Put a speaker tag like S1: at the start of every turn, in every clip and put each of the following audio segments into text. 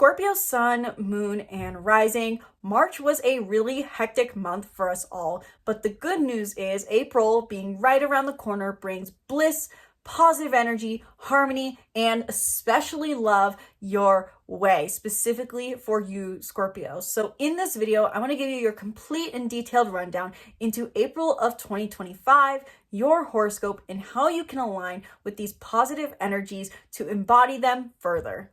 S1: Scorpio sun, moon, and rising. March was a really hectic month for us all, but the good news is April, being right around the corner, brings bliss, positive energy, harmony, and especially love your way, specifically for you Scorpios. So in this video, I want to give you your complete and detailed rundown into April of 2025, your horoscope, and how you can align with these positive energies to embody them further.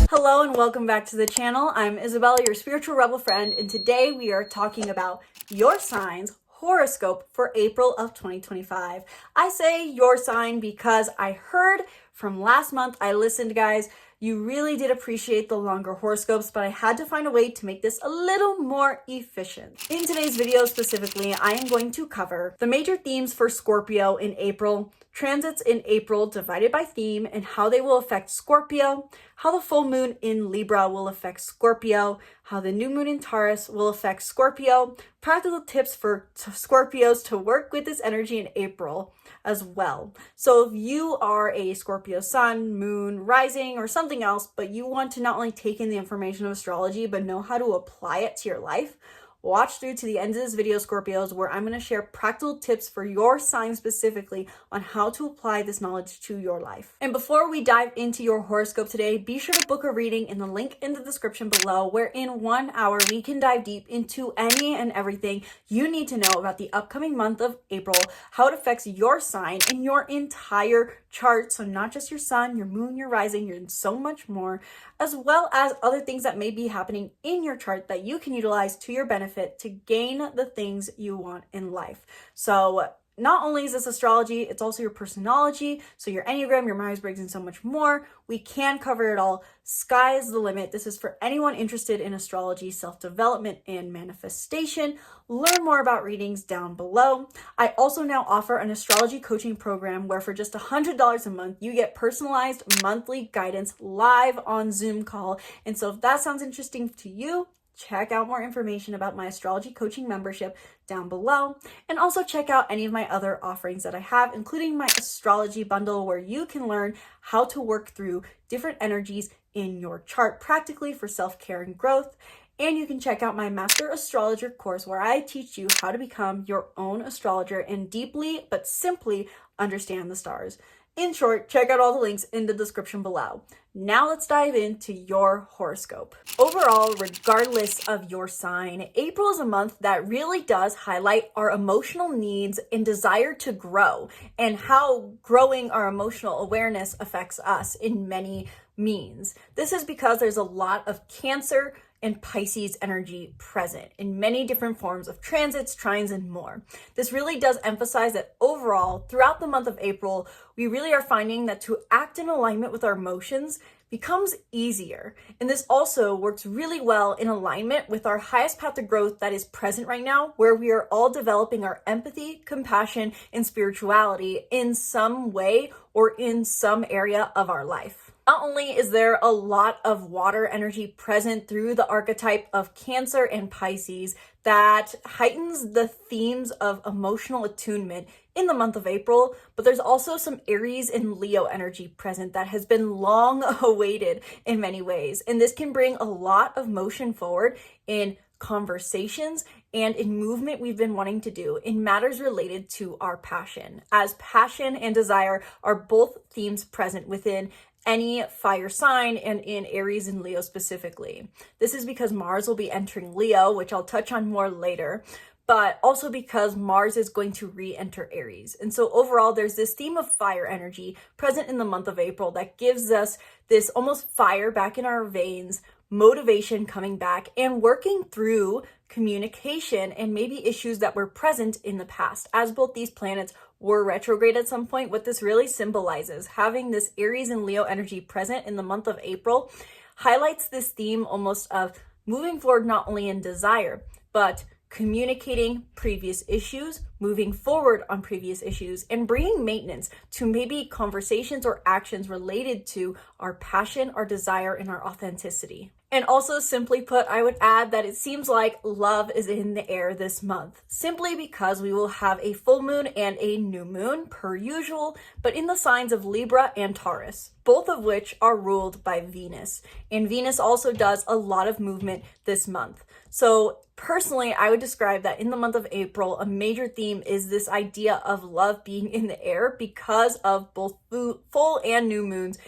S1: Hello and welcome back to the channel. I'm Isabelle, your spiritual rebel friend, and today we are talking about your sign's horoscope for April of 2025. I say your sign because I heard from last month, I listened, guys, you really did appreciate the longer horoscopes, but I had to find a way to make this a little more efficient. In today's video specifically, I am going to cover the major themes for Scorpio in April, transits in April divided by theme, and how they will affect Scorpio, how the full moon in Libra will affect Scorpio, how the new moon in Taurus will affect Scorpio, practical tips for Scorpios to work with this energy in April as well. So if you are a Scorpio sun, moon, rising, or something else, but you want to not only take in the information of astrology, but know how to apply it to your life, watch through to the end of this video, Scorpios, where I'm going to share practical tips for your sign specifically on how to apply this knowledge to your life. And before we dive into your horoscope today, be sure to book a reading in the link in the description below, where in 1 hour we can dive deep into any and everything you need to know about the upcoming month of April, how it affects your sign and your entire chart. So not just your sun, your moon, your rising, and so much more, as well as other things that may be happening in your chart that you can utilize to your benefit to gain the things you want in life. So not only is this astrology, it's also your personology, so your Enneagram, your Myers-Briggs, and so much more. We can cover it all. Sky is the limit. This is for anyone interested in astrology, self-development, and manifestation. Learn more about readings down below. I also now offer an astrology coaching program where for just $100 a month, you get personalized monthly guidance live on Zoom call. And so if that sounds interesting to you, check out more information about my astrology coaching membership down below, and also check out any of my other offerings that I have, including my astrology bundle, where you can learn how to work through different energies in your chart practically for self-care and growth. And you can check out my Master Astrologer course, where I teach you how to become your own astrologer and deeply but simply understand the stars. In short, check out all the links in the description below. Now let's dive into your horoscope. Overall, regardless of your sign, April is a month that really does highlight our emotional needs and desire to grow, and how growing our emotional awareness affects us in many means. This is because there's a lot of Cancer and Pisces energy present in many different forms of transits, trines, and more. This really does emphasize that overall, throughout the month of April, we really are finding that to act in alignment with our emotions becomes easier. And this also works really well in alignment with our highest path to growth that is present right now, where we are all developing our empathy, compassion, and spirituality in some way or in some area of our life. Not only is there a lot of water energy present through the archetype of Cancer and Pisces that heightens the themes of emotional attunement in the month of April, but there's also some Aries and Leo energy present that has been long awaited in many ways. And this can bring a lot of motion forward in conversations and in movement we've been wanting to do in matters related to our passion, as passion and desire are both themes present within any fire sign, and in Aries and Leo specifically. This is because Mars will be entering Leo, which I'll touch on more later, but also because Mars is going to re-enter Aries. And so overall, there's this theme of fire energy present in the month of April that gives us this almost fire back in our veins, motivation coming back, and working through communication and maybe issues that were present in the past. As both these planets were retrograde at some point, what this really symbolizes, having this Aries and Leo energy present in the month of April, highlights this theme almost of moving forward not only in desire, but communicating previous issues, moving forward on previous issues, and bringing maintenance to maybe conversations or actions related to our passion, our desire, and our authenticity. And also, simply put, I would add that it seems like love is in the air this month, simply because we will have a full moon and a new moon, per usual, but in the signs of Libra and Taurus, both of which are ruled by Venus. And Venus also does a lot of movement this month. So personally, I would describe that in the month of April, a major theme is this idea of love being in the air because of both full and new moons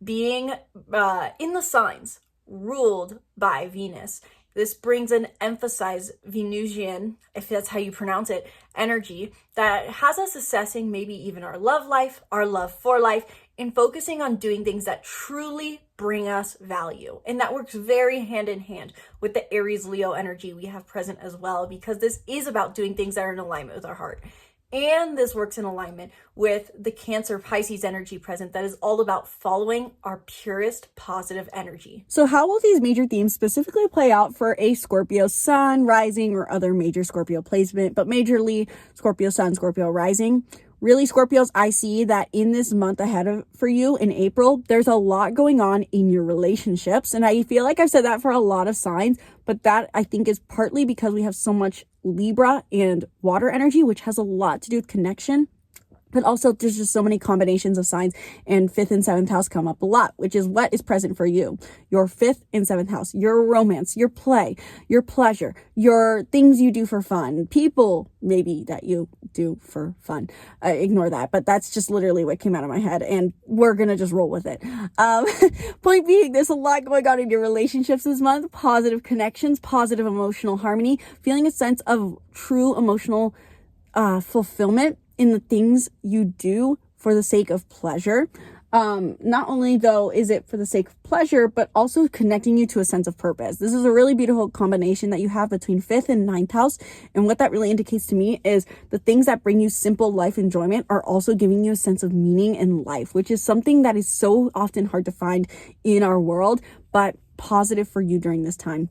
S1: being in the signs ruled by Venus. This brings an emphasized Venusian, if that's how you pronounce it, energy that has us assessing maybe even our love life, our love for life, and focusing on doing things that truly bring us value. And that works very hand in hand with the Aries Leo energy we have present as well, because this is about doing things that are in alignment with our heart. And this works in alignment with the Cancer Pisces energy present that is all about following our purest positive energy.
S2: So how will these major themes specifically play out for a Scorpio sun, rising, or other major Scorpio placement, but majorly Scorpio sun, Scorpio rising? Really, Scorpios, I see that in this month for you in April, there's a lot going on in your relationships. And I feel like I've said that for a lot of signs, but that I think is partly because we have so much Libra and water energy, which has a lot to do with connection. But also there's just so many combinations of signs, and 5th and 7th house come up a lot, which is what is present for you. Your 5th and 7th house, your romance, your play, your pleasure, your things you do for fun, people maybe that you do for fun. Ignore that, but that's just literally what came out of my head, and we're going to just roll with it. Point being, there's a lot going on in your relationships this month, positive connections, positive emotional harmony, feeling a sense of true emotional fulfillment in the things you do for the sake of pleasure. Not only though is it for the sake of pleasure, but also connecting you to a sense of purpose. This is a really beautiful combination that you have between 5th and 9th house. And what that really indicates to me is the things that bring you simple life enjoyment are also giving you a sense of meaning in life, which is something that is so often hard to find in our world, but positive for you during this time.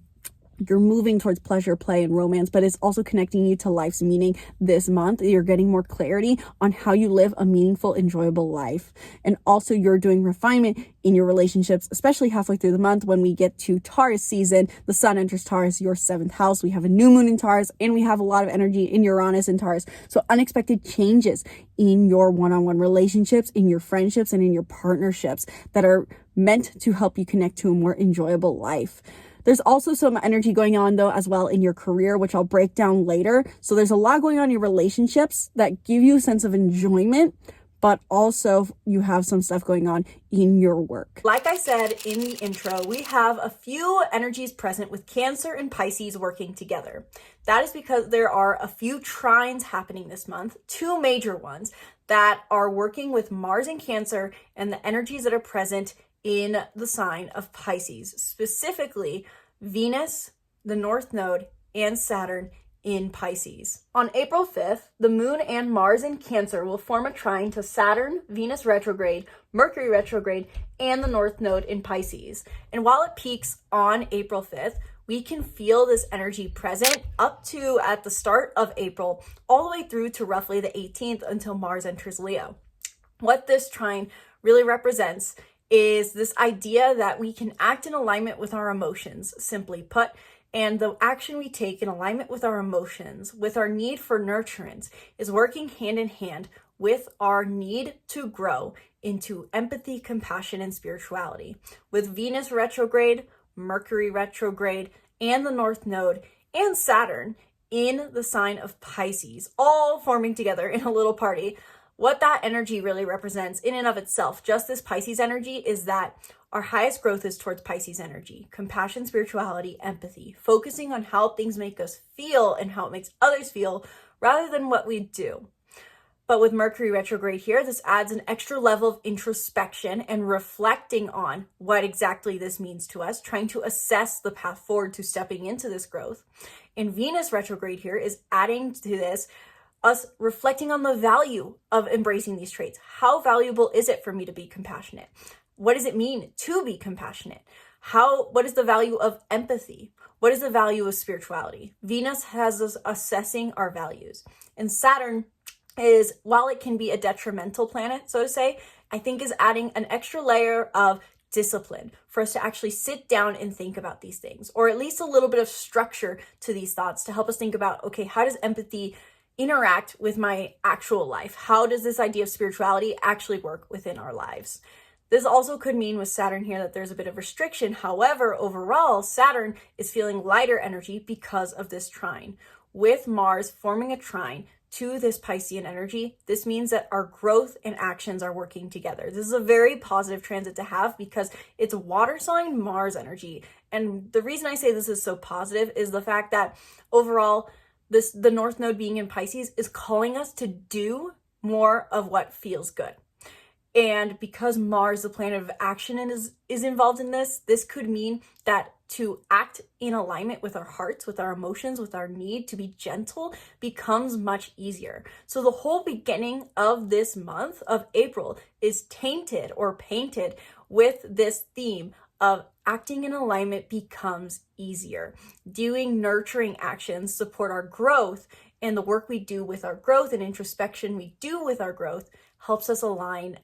S2: You're moving towards pleasure, play, and romance, but it's also connecting you to life's meaning this month. You're getting more clarity on how you live a meaningful, enjoyable life. And also you're doing refinement in your relationships, especially halfway through the month when we get to Taurus season. The sun enters Taurus, your 7th house. We have a new moon in Taurus, and we have a lot of energy in Uranus in Taurus. So unexpected changes in your one-on-one relationships, in your friendships, and in your partnerships that are meant to help you connect to a more enjoyable life. There's also some energy going on though as well in your career, which I'll break down later. So there's a lot going on in your relationships that give you a sense of enjoyment, but also you have some stuff going on in your work.
S1: Like I said in the intro, we have a few energies present with Cancer and Pisces working together. That is because there are a few trines happening this month, 2 major ones that are working with Mars in Cancer and the energies that are present in the sign of Pisces, specifically Venus, the North Node, and Saturn in Pisces. On April 5th, the Moon and Mars in Cancer will form a trine to Saturn, Venus retrograde, Mercury retrograde, and the North Node in Pisces. And while it peaks on April 5th, we can feel this energy present up to at the start of April, all the way through to roughly the 18th until Mars enters Leo. What this trine really represents is this idea that we can act in alignment with our emotions, simply put, and the action we take in alignment with our emotions, with our need for nurturance, is working hand in hand with our need to grow into empathy, compassion, and spirituality. With Venus retrograde, Mercury retrograde, and the North Node, and Saturn in the sign of Pisces, all forming together in a little party, what that energy really represents in and of itself, just this Pisces energy, is that our highest growth is towards Pisces energy, compassion, spirituality, empathy, focusing on how things make us feel and how it makes others feel rather than what we do. But with Mercury retrograde here, this adds an extra level of introspection and reflecting on what exactly this means to us, trying to assess the path forward to stepping into this growth. And Venus retrograde here is adding to this us reflecting on the value of embracing these traits. How valuable is it for me to be compassionate? What does it mean to be compassionate? What is the value of empathy? What is the value of spirituality? Venus has us assessing our values. And Saturn is, while it can be a detrimental planet, so to say, I think is adding an extra layer of discipline, for us to actually sit down and think about these things, or at least a little bit of structure to these thoughts to help us think about, okay, how does empathy interact with my actual life? How does this idea of spirituality actually work within our lives? This also could mean with Saturn here that there's a bit of restriction. However, overall, Saturn is feeling lighter energy because of this trine. With Mars forming a trine to this Piscean energy, this means that our growth and actions are working together. This is a very positive transit to have because it's water sign Mars energy. And the reason I say this is so positive is the fact that overall, the North Node being in Pisces is calling us to do more of what feels good. And because Mars, the planet of action, is involved in this could mean that to act in alignment with our hearts, with our emotions, with our need to be gentle becomes much easier. So the whole beginning of this month of April is tainted or painted with this theme of acting in alignment becomes easier. Doing nurturing actions support our growth, and the work we do with our growth and introspection we do with our growth helps us align,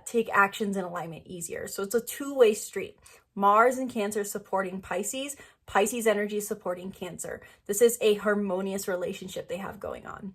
S1: take actions in alignment easier. So it's a two-way street. Mars and Cancer supporting Pisces, Pisces energy supporting Cancer. This is a harmonious relationship they have going on.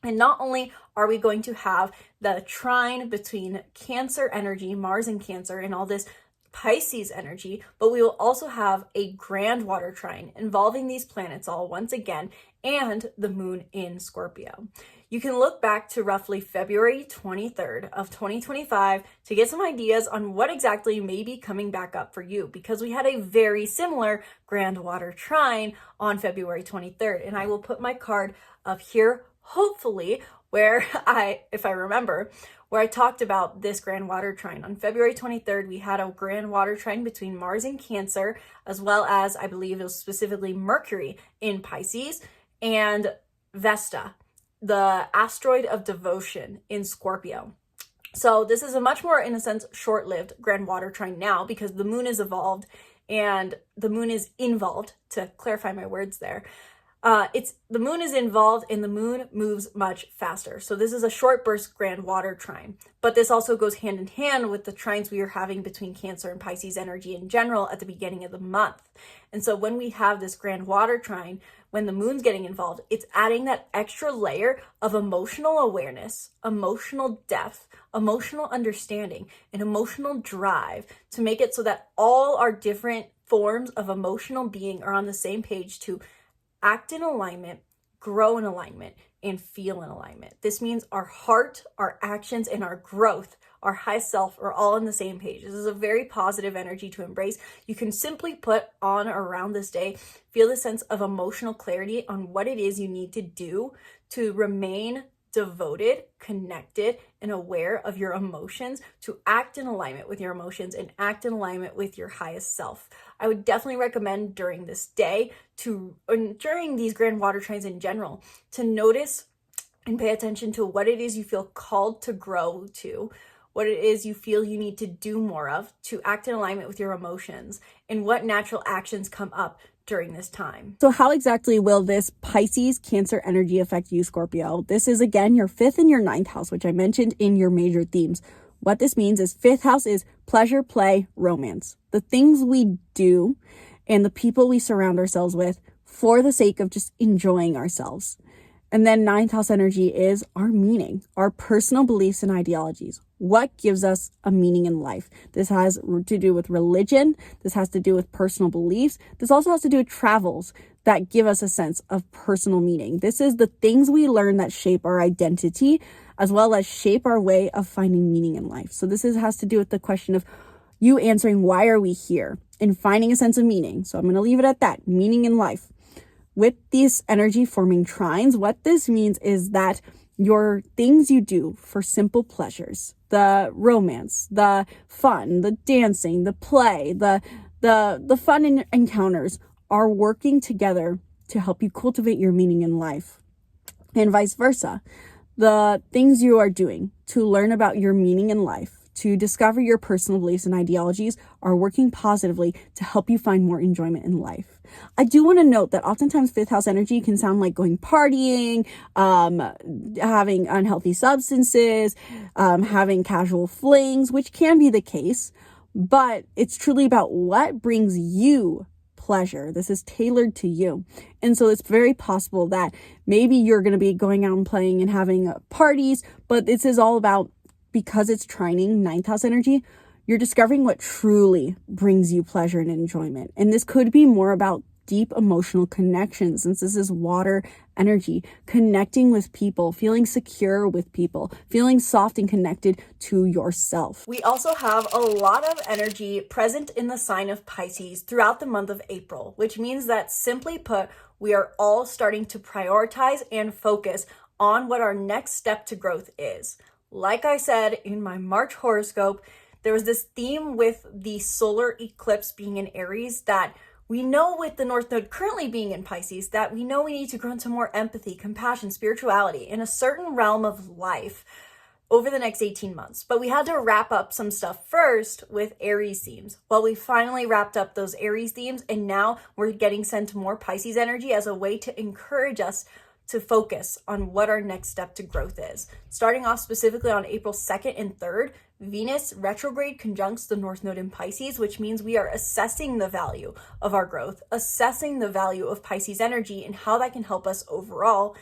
S1: And not only are we going to have the trine between Cancer energy, Mars and Cancer, and all this Pisces energy, but we will also have a grand water trine involving these planets all once again, and the moon in Scorpio. You can look back to roughly February 23rd of 2025 to get some ideas on what exactly may be coming back up for you, because we had a very similar grand water trine on February 23rd. And I will put my card up here, hopefully, where if I remember, where I talked about this grand water trine. On February 23rd, we had a grand water trine between Mars and Cancer, as well as, I believe it was specifically Mercury in Pisces, and Vesta, the asteroid of devotion, in Scorpio. So this is a much more, in a sense, short-lived grand water trine now, because the moon is evolved and the moon is involved, to clarify my words there. The moon is involved and the moon moves much faster. So this is a short burst grand water trine, but this also goes hand in hand with the trines we are having between Cancer and Pisces energy in general at the beginning of the month. And so when we have this grand water trine, when the moon's getting involved, it's adding that extra layer of emotional awareness, emotional depth, emotional understanding, and emotional drive to make it so that all our different forms of emotional being are on the same page to act in alignment, grow in alignment, and feel in alignment. This means our heart, our actions, and our growth, our high self, are all on the same page. This is a very positive energy to embrace. You can simply put on or around this day, feel the sense of emotional clarity on what it is you need to do to remain devoted, connected, and aware of your emotions, to act in alignment with your emotions and act in alignment with your highest self. I would definitely recommend during this day and during these grand water trines in general, to notice and pay attention to what it is you feel called to grow to, what it is you feel you need to do more of to act in alignment with your emotions, and what natural actions come up during this time.
S2: So how exactly will this Pisces Cancer energy affect you, Scorpio? This is, again, your 5th and your 9th house, which I mentioned in your major themes. What this means is 5th house is pleasure, play, romance. The things we do and the people we surround ourselves with for the sake of just enjoying ourselves. And then 9th house energy is our meaning, our personal beliefs and ideologies. What gives us a meaning in life? This has to do with religion. This has to do with personal beliefs. This also has to do with travels that give us a sense of personal meaning. This is the things we learn that shape our identity, as well as shape our way of finding meaning in life. So this has to do with the question of you answering, why are we here? And finding a sense of meaning. So I'm going to leave it at that, meaning in life. With this energy forming trines, what this means is that your things you do for simple pleasures, the romance, the fun, the dancing, the play, the fun encounters are working together to help you cultivate your meaning in life. And vice versa. The things you are doing to learn about your meaning in life, to discover your personal beliefs and ideologies, are working positively to help you find more enjoyment in life. I do want to note that oftentimes 5th house energy can sound like going partying, having unhealthy substances, having casual flings, which can be the case. but it's truly about what brings you pleasure. This is tailored to you. And so it's very possible that maybe you're going to be going out and playing and having parties, but this is all about, because it's trining ninth house energy, you're discovering what truly brings you pleasure and enjoyment. And this could be more about deep emotional connections, since this is water energy, connecting with people, feeling secure with people, feeling soft and connected to yourself.
S1: We also have a lot of energy present in the sign of Pisces throughout the month of April, which means that, simply put, we are all starting to prioritize and focus on what our next step to growth is. Like I said in my March horoscope, there was this theme with the solar eclipse being in Aries that we know, with the North Node currently being in Pisces, that we know we need to grow into more empathy, compassion, spirituality in a certain realm of life over the next 18 months. But we had to wrap up some stuff first with Aries themes. Well, we finally wrapped up those Aries themes, and now we're getting sent more Pisces energy as a way to encourage us to focus on what our next step to growth is. Starting off specifically on April 2nd and 3rd, Venus retrograde conjuncts the North Node in Pisces, which means we are assessing the value of our growth, assessing the value of Pisces energy and how that can help us overall,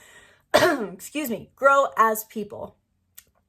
S1: grow as people.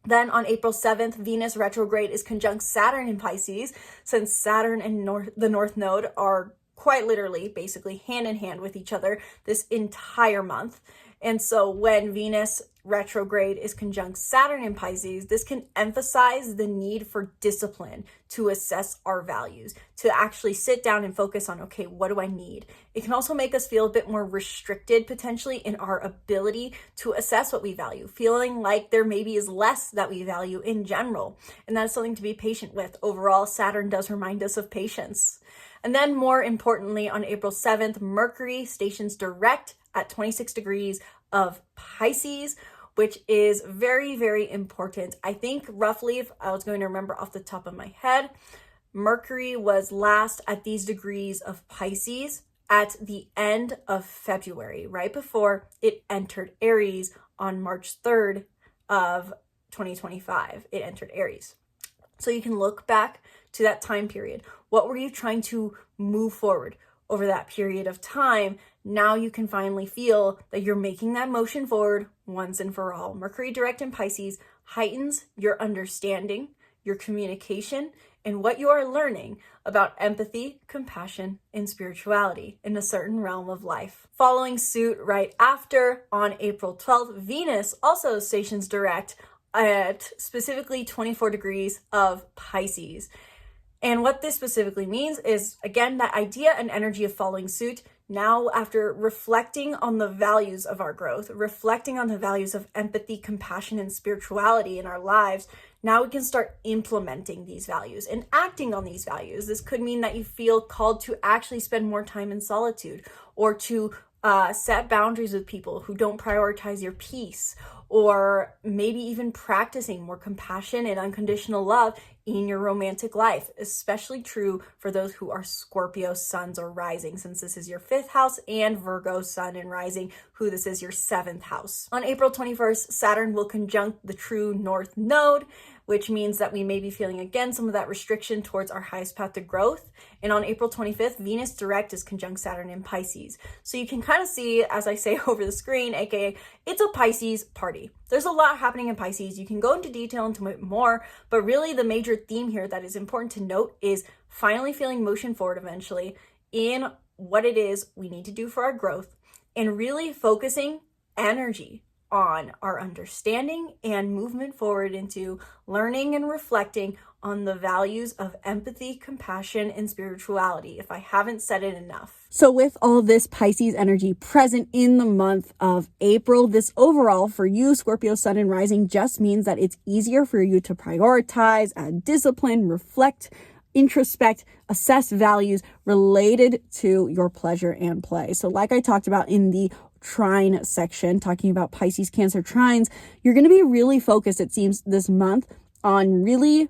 S1: Then on April 7th, Venus retrograde is conjunct Saturn in Pisces, since Saturn and the North Node are quite literally basically hand in hand with each other this entire month. And so when Venus retrograde is conjunct Saturn in Pisces, this can emphasize the need for discipline to assess our values, to actually sit down and focus on, okay, what do I need? It can also make us feel a bit more restricted potentially in our ability to assess what we value, feeling like there maybe is less that we value in general. And that's something to be patient with. Overall, Saturn does remind us of patience. And then more importantly, on April 7th, Mercury stations direct at 26 degrees of Pisces, which is very, very important. I think roughly, if I was going to remember off the top of my head, Mercury was last at these degrees of Pisces at the end of February, right before it entered Aries on March 3rd of 2025. It entered Aries. So you can look back to that time period. What were you trying to move forward over that period of time? Now you can finally feel that you're making that motion forward once and for all. Mercury direct in Pisces heightens your understanding, your communication, and what you are learning about empathy, compassion, and spirituality in a certain realm of life. Following suit right after, on April 12th, Venus also stations direct at specifically 24 degrees of Pisces. And what this specifically means is, again, that idea and energy of following suit. Now, after reflecting on the values of our growth, reflecting on the values of empathy, compassion, and spirituality in our lives, now we can start implementing these values and acting on these values. This could mean that you feel called to actually spend more time in solitude, or to set boundaries with people who don't prioritize your peace, or maybe even practicing more compassion and unconditional love in your romantic life, especially true for those who are Scorpio suns or rising, since this is your 5th house, and Virgo sun and rising, who this is your 7th house. On April 21st, Saturn will conjunct the true North Node, which means that we may be feeling again some of that restriction towards our highest path to growth. And on April 25th, Venus direct is conjunct Saturn in Pisces. So you can kind of see, as I say over the screen, aka it's a Pisces party. There's a lot happening in Pisces. You can go into detail into it more, but really the major theme here that is important to note is finally feeling motion forward eventually in what it is we need to do for our growth, and really focusing energy on our understanding and movement forward into learning and reflecting on the values of empathy, compassion, and spirituality, if I haven't said it enough.
S2: So with all this Pisces energy present in the month of April, this overall for you, Scorpio sun and rising, just means that it's easier for you to prioritize, add discipline, reflect, introspect, assess values related to your pleasure and play. So like I talked about in the trine section, talking about Pisces, Cancer trines, you're going to be really focused, it seems, this month on really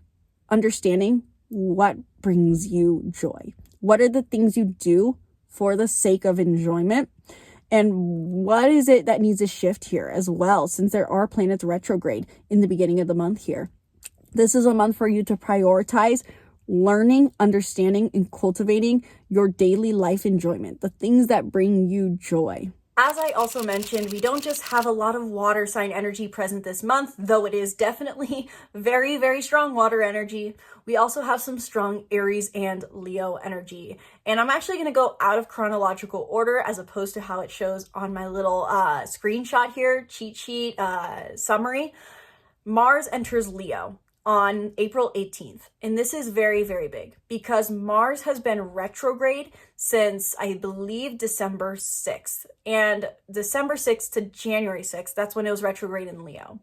S2: understanding what brings you joy. What are the things you do for the sake of enjoyment? And what is it that needs a shift here as well, since there are planets retrograde in the beginning of the month here? This is a month for you to prioritize learning, understanding, and cultivating your daily life enjoyment, the things that bring you joy.
S1: As I also mentioned, we don't just have a lot of water sign energy present this month, though it is definitely very, very strong water energy. We also have some strong Aries and Leo energy. And I'm actually going to go out of chronological order as opposed to how it shows on my little screenshot here, cheat sheet summary. Mars enters Leo on April 18th. And this is very, very big because Mars has been retrograde since, I believe, December 6th. And December 6th to January 6th, that's when it was retrograde in Leo.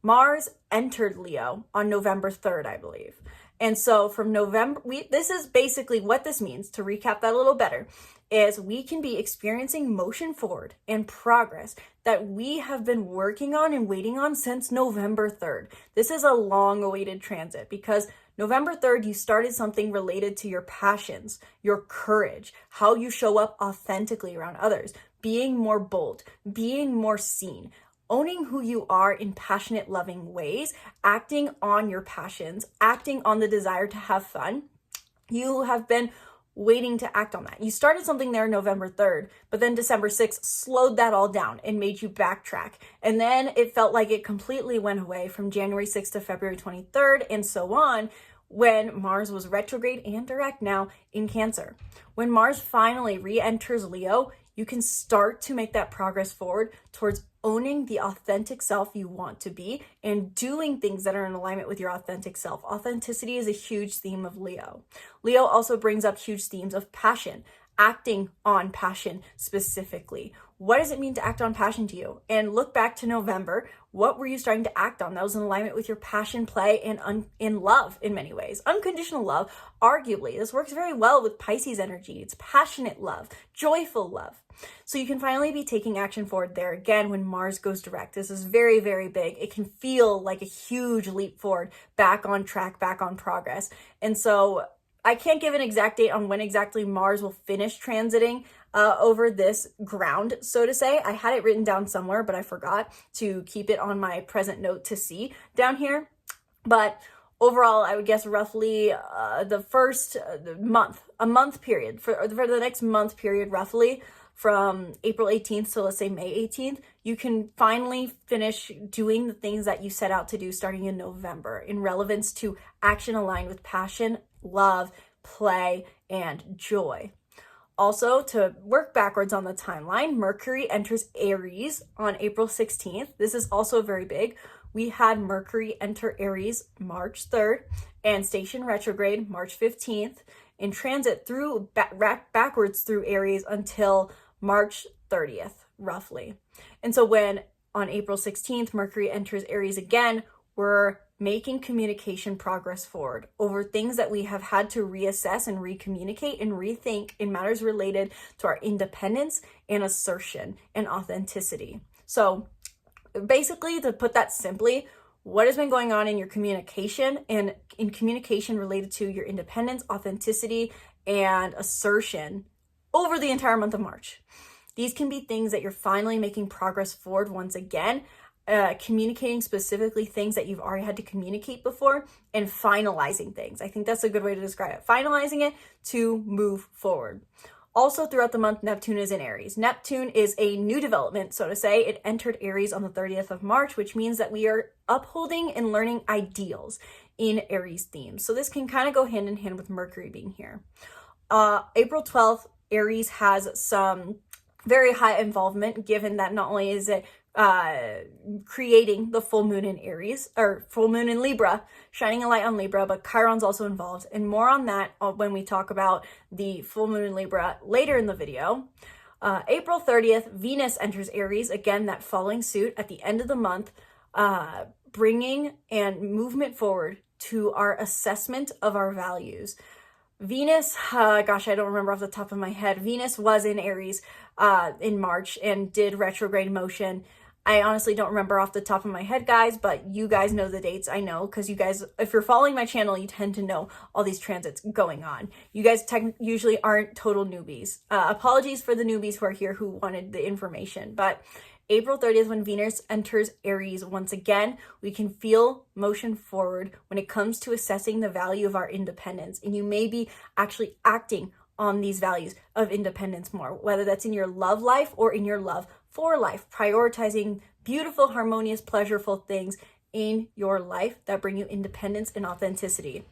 S1: Mars entered Leo on November 3rd, I believe. And so from November, this is basically what this means, to recap that a little better, is we can be experiencing motion forward and progress that we have been working on and waiting on since November 3rd. This is a long-awaited transit because November 3rd, you started something related to your passions, your courage, how you show up authentically around others, being more bold, being more seen, owning who you are in passionate, loving ways, acting on your passions, acting on the desire to have fun. You have been waiting to act on that. You started something there November 3rd, but then December 6th slowed that all down and made you backtrack. And then it felt like it completely went away from January 6th to February 23rd and so on, when Mars was retrograde and direct now in Cancer. When Mars finally re-enters Leo, you can start to make that progress forward towards owning the authentic self you want to be and doing things that are in alignment with your authentic self. Authenticity is a huge theme of Leo. Leo also brings up huge themes of passion, acting on passion specifically. What does it mean to act on passion to you? And look back to November. What were you starting to act on that was in alignment with your passion, play, and in love in many ways? Unconditional love, arguably. This works very well with Pisces energy. It's passionate love, joyful love. So you can finally be taking action forward there again when Mars goes direct. This is very, very big. It can feel like a huge leap forward, back on track, back on progress. And so I can't give an exact date on when exactly Mars will finish transiting over this ground, so to say. I had it written down somewhere, but I forgot to keep it on my present note to see down here. But overall, I would guess roughly the first month, a month period, for the next month period, roughly from April 18th to, let's say, May 18th, you can finally finish doing the things that you set out to do starting in November in relevance to action aligned with passion, love, play, and joy. Also, to work backwards on the timeline, Mercury enters Aries on April 16th. This is also very big. We had Mercury enter Aries March 3rd and station retrograde March 15th and transit through backwards through Aries until March 30th, roughly. And so when on April 16th, Mercury enters Aries again, we're making communication progress forward over things that we have had to reassess and recommunicate and rethink in matters related to our independence and assertion and authenticity. So basically, to put that simply, what has been going on in your communication and in communication related to your independence, authenticity, and assertion over the entire month of March. These can be things that you're finally making progress forward once again, communicating specifically things that you've already had to communicate before, and finalizing things. I think that's a good way to describe it. Finalizing it to move forward. Also throughout the month, Neptune is in Aries. Neptune is a new development, so to say. It entered Aries on the 30th of March, which means that we are upholding and learning ideals in Aries themes. So this can kind of go hand in hand with Mercury being here. April 12th, Aries has some very high involvement, given that not only is it creating the full moon in Aries, or full moon in Libra, shining a light on Libra, but Chiron's also involved. And more on that when we talk about the full moon in Libra later in the video. April 30th, Venus enters Aries, again, that following suit at the end of the month, bringing and movement forward to our assessment of our values. Venus, gosh, I don't remember off the top of my head. Venus was in Aries in March and did retrograde motion. I honestly don't remember off the top of my head, guys, but you guys know the dates. I know, because you guys, if you're following my channel, you tend to know all these transits going on. You guys usually aren't total newbies. Apologies for the newbies who are here who wanted the information, but April 30th, when Venus enters Aries once again, we can feel motion forward when it comes to assessing the value of our independence. And you may be actually acting on these values of independence more, whether that's in your love life or in your love for life, prioritizing beautiful, harmonious, pleasureful things in your life that bring you independence and authenticity.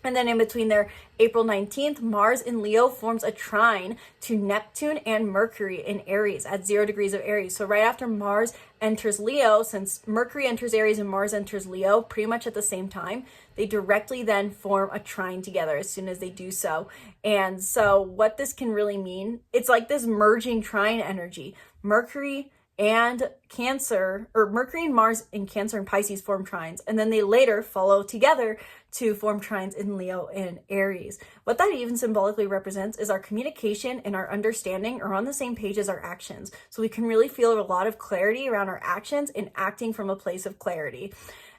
S1: And then in between there, April 19th, Mars in Leo forms a trine to Neptune and Mercury in Aries at 0 degrees of Aries. So right after Mars enters Leo, since Mercury enters Aries and Mars enters Leo pretty much at the same time, they directly then form a trine together as soon as they do so. And so what this can really mean, it's like this merging trine energy. Mercury and Cancer, or Mercury and Mars in Cancer and Pisces form trines, and then they later follow together to form trines in Leo and Aries. What that even symbolically represents is our communication and our understanding are on the same page as our actions. So we can really feel a lot of clarity around our actions and acting from a place of clarity.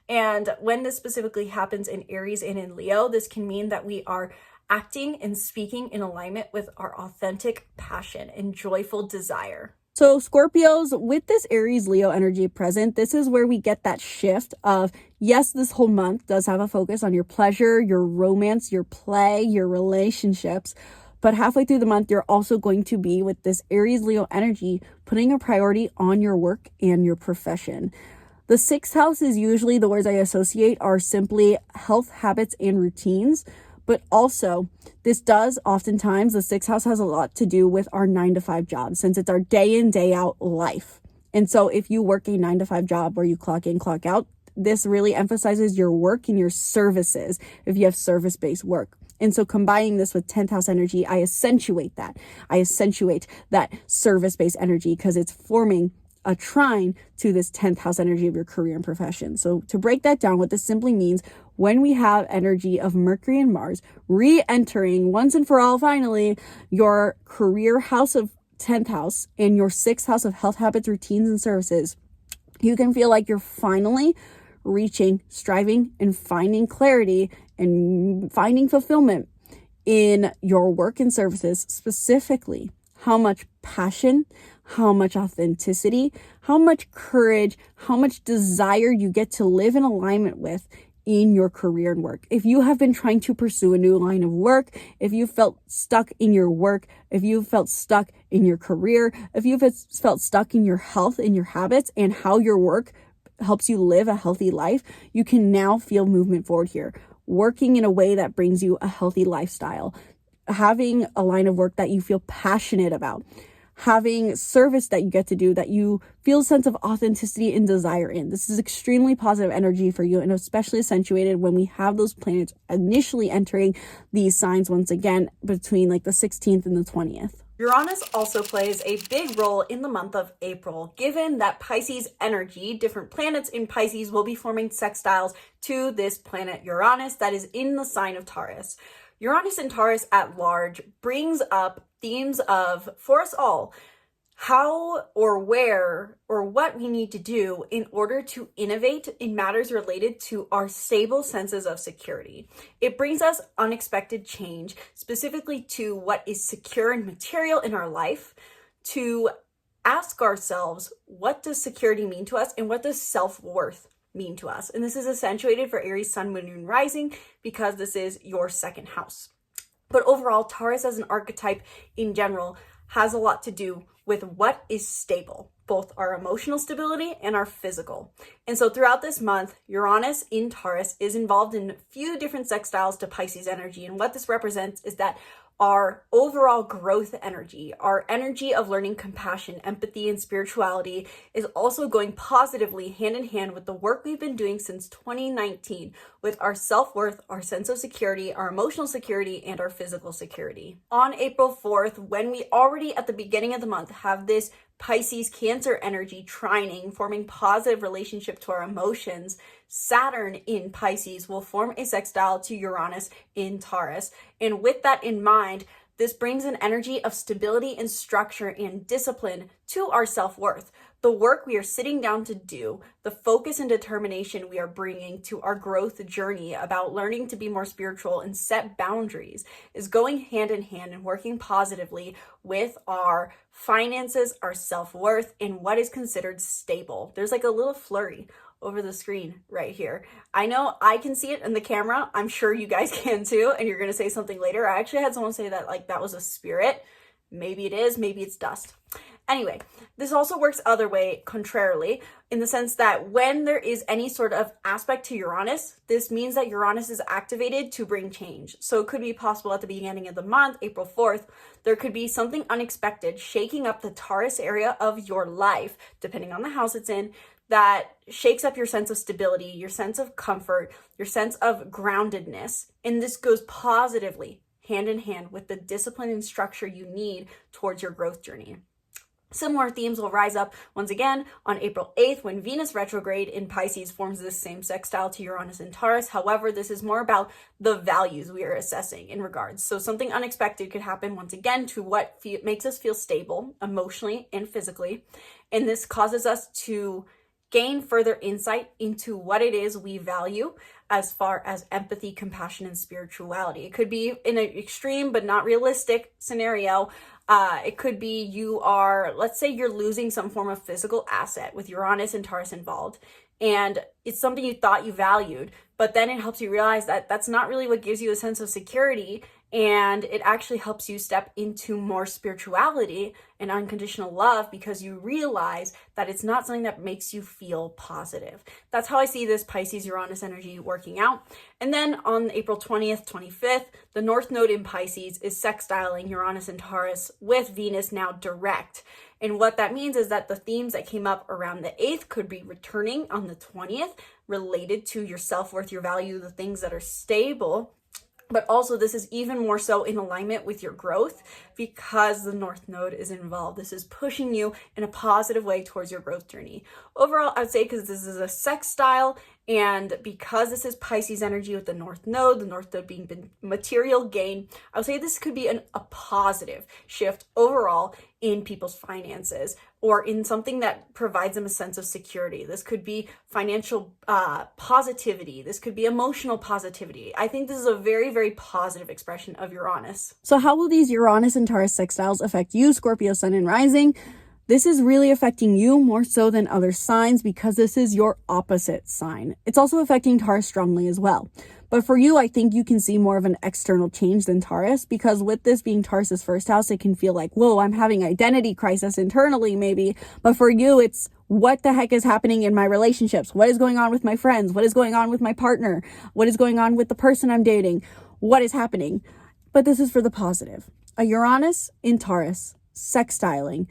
S1: And when this specifically happens in Aries and in Leo, this can mean that we are acting and speaking in alignment with our authentic passion and joyful desire.
S2: So Scorpios, with this Aries Leo energy present, this is where we get that shift of, yes, this whole month does have a focus on your pleasure, your romance, your play, your relationships. But halfway through the month, you're also going to be, with this Aries Leo energy, putting a priority on your work and your profession. The sixth house is usually, the words I associate are simply health, habits, and routines. But also, this does oftentimes, the sixth house has a lot to do with our 9-to-5 job, since it's our day in, day out life. And so if you work a 9-to-5 job where you clock in, clock out, this really emphasizes your work and your services if you have service-based work. And so combining this with 10th house energy, I accentuate that. I accentuate that service-based energy because it's forming a trine to this 10th house energy of your career and profession. So to break that down, what this simply means, when we have energy of Mercury and Mars re-entering once and for all, finally, your career house of 10th house and your 6th house of health, habits, routines, and services, you can feel like you're finally reaching, striving, and finding clarity and finding fulfillment in your work and services, specifically how much passion, how much authenticity, how much courage, how much desire you get to live in alignment with in your career and work. If you have been trying to pursue a new line of work, if you felt stuck in your work, if you felt stuck in your career, if you felt stuck in your health and your habits and how your work helps you live a healthy life, you can now feel movement forward here. Working in a way that brings you a healthy lifestyle, having a line of work that you feel passionate about, having service that you get to do that you feel a sense of authenticity and desire in. This is extremely positive energy for you, and especially accentuated when we have those planets initially entering these signs once again between like the 16th and the 20th.
S1: Uranus also plays a big role in the month of April, given that Pisces energy, different planets in Pisces will be forming sextiles to this planet Uranus that is in the sign of Taurus. Uranus and Taurus at large brings up themes of, for us all, how or where or what we need to do in order to innovate in matters related to our stable senses of security. It brings us unexpected change, specifically to what is secure and material in our life, to ask ourselves, what does security mean to us and what does self-worth mean to us? And this is accentuated for Aries Sun, Moon, and Rising because this is your second house. But overall, Taurus as an archetype in general has a lot to do with what is stable, both our emotional stability and our physical. And so throughout this month, Uranus in Taurus is involved in a few different sextiles to Pisces energy. And what this represents is that our overall growth energy, our energy of learning compassion, empathy, and spirituality is also going positively hand in hand with the work we've been doing since 2019 with our self-worth, our sense of security, our emotional security, and our physical security. On April 4th, when we already at the beginning of the month have this Pisces Cancer energy trining, forming positive relationship to our emotions, Saturn in Pisces will form a sextile to Uranus in Taurus. And with that in mind, this brings an energy of stability and structure and discipline to our self-worth. the work we are sitting down to do, the focus and determination we are bringing to our growth journey about learning to be more spiritual and set boundaries is going hand in hand and working positively with our finances, our self-worth, and what is considered stable. There's like a little flurry over the screen right here. I know I can see it in the camera. I'm sure you guys can too, and you're gonna say something later. I actually had someone say that like that was a spirit. Maybe it is, maybe it's dust. Anyway, this also works other way, contrarily, in the sense that when there is any sort of aspect to Uranus, this means that Uranus is activated to bring change. So it could be possible at the beginning of the month, April 4th, there could be something unexpected shaking up the Taurus area of your life, depending on the house it's in, that shakes up your sense of stability, your sense of comfort, your sense of groundedness. And this goes positively hand in hand with the discipline and structure you need towards your growth journey. Similar themes will rise up once again on April 8th when Venus retrograde in Pisces forms this same sextile to Uranus and Taurus. However, this is more about the values we are assessing in regards. So something unexpected could happen once again to what makes us feel stable emotionally and physically. And this causes us to gain further insight into what it is we value as far as empathy, compassion, and spirituality. It could be in an extreme but not realistic scenario. It could be you are, let's say you're losing some form of physical asset with Uranus and Taurus involved, and it's something you thought you valued, but then it helps you realize that that's not really what gives you a sense of security, and it actually helps you step into more spirituality and unconditional love because you realize that it's not something that makes you feel positive. That's how I see this Pisces Uranus energy working out. And then on April 20th, 25th, the North Node in Pisces is sextiling Uranus and Taurus with Venus now direct. And what that means is that the themes that came up around the 8th could be returning on the 20th, related to your self-worth, your value, the things that are stable. But also this is even more so in alignment with your growth because the North Node is involved. This is pushing you in a positive way towards your growth journey. Overall, I would say because this is a sextile and because this is Pisces energy with the North Node being material gain, I would say this could be a positive shift overall in people's finances or in something that provides them a sense of security. This could be financial positivity. This could be emotional positivity. I think this is a very, very positive expression of Uranus.
S2: So how will these Uranus and Taurus sextiles affect you, Scorpio sun and rising? This is really affecting you more so than other signs because this is your opposite sign. It's also affecting Taurus strongly as well. But for you, I think you can see more of an external change than Taurus because with this being Taurus's first house, it can feel like, whoa, I'm having identity crisis internally maybe. But for you, it's what the heck is happening in my relationships? What is going on with my friends? What is going on with my partner? What is going on with the person I'm dating? What is happening? But this is for the positive. A Uranus in Taurus sextiling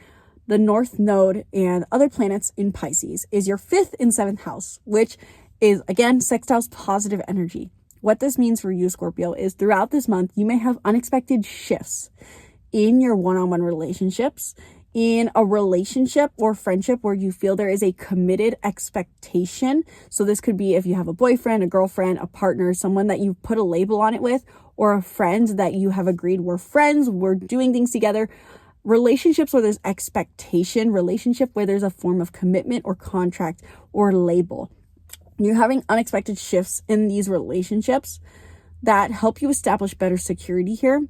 S2: the North Node and other planets in Pisces is your 5th and 7th house, which is, again, sextiles positive energy. What this means for you, Scorpio, is throughout this month, you may have unexpected shifts in your one-on-one relationships, in a relationship or friendship where you feel there is a committed expectation. So this could be if you have a boyfriend, a girlfriend, a partner, someone that you put a label on it with, or a friend that you have agreed we're friends, we're doing things together. Relationships where there's expectation, relationship where there's a form of commitment or contract or label. You're having unexpected shifts in these relationships that help you establish better security here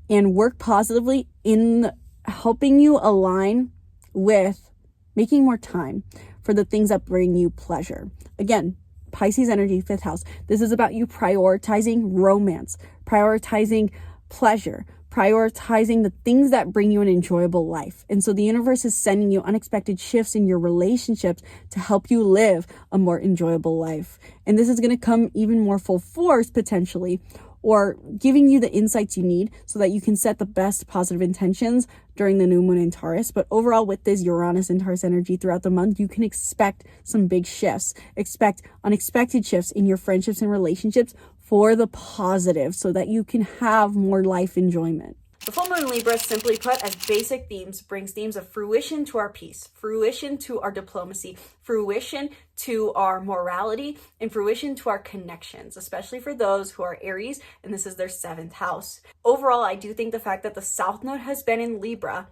S2: and work positively in helping you align with making more time for the things that bring you pleasure. Again, Pisces energy, 5th house. This is about you prioritizing romance, prioritizing pleasure, prioritizing the things that bring you an enjoyable life. And so the universe is sending you unexpected shifts in your relationships to help you live a more enjoyable life. And this is going to come even more full force potentially, or giving you the insights you need so that you can set the best positive intentions during the new moon in Taurus. But overall, with this Uranus and Taurus energy throughout the month, you can expect some big shifts, expect unexpected shifts in your friendships and relationships for the positive so that you can have more life enjoyment.
S1: The full moon in Libra, simply put, as basic themes, brings themes of fruition to our peace, fruition to our diplomacy, fruition to our morality, and fruition to our connections, especially for those who are Aries, and this is their 7th house. Overall, I do think the fact that the South Node has been in Libra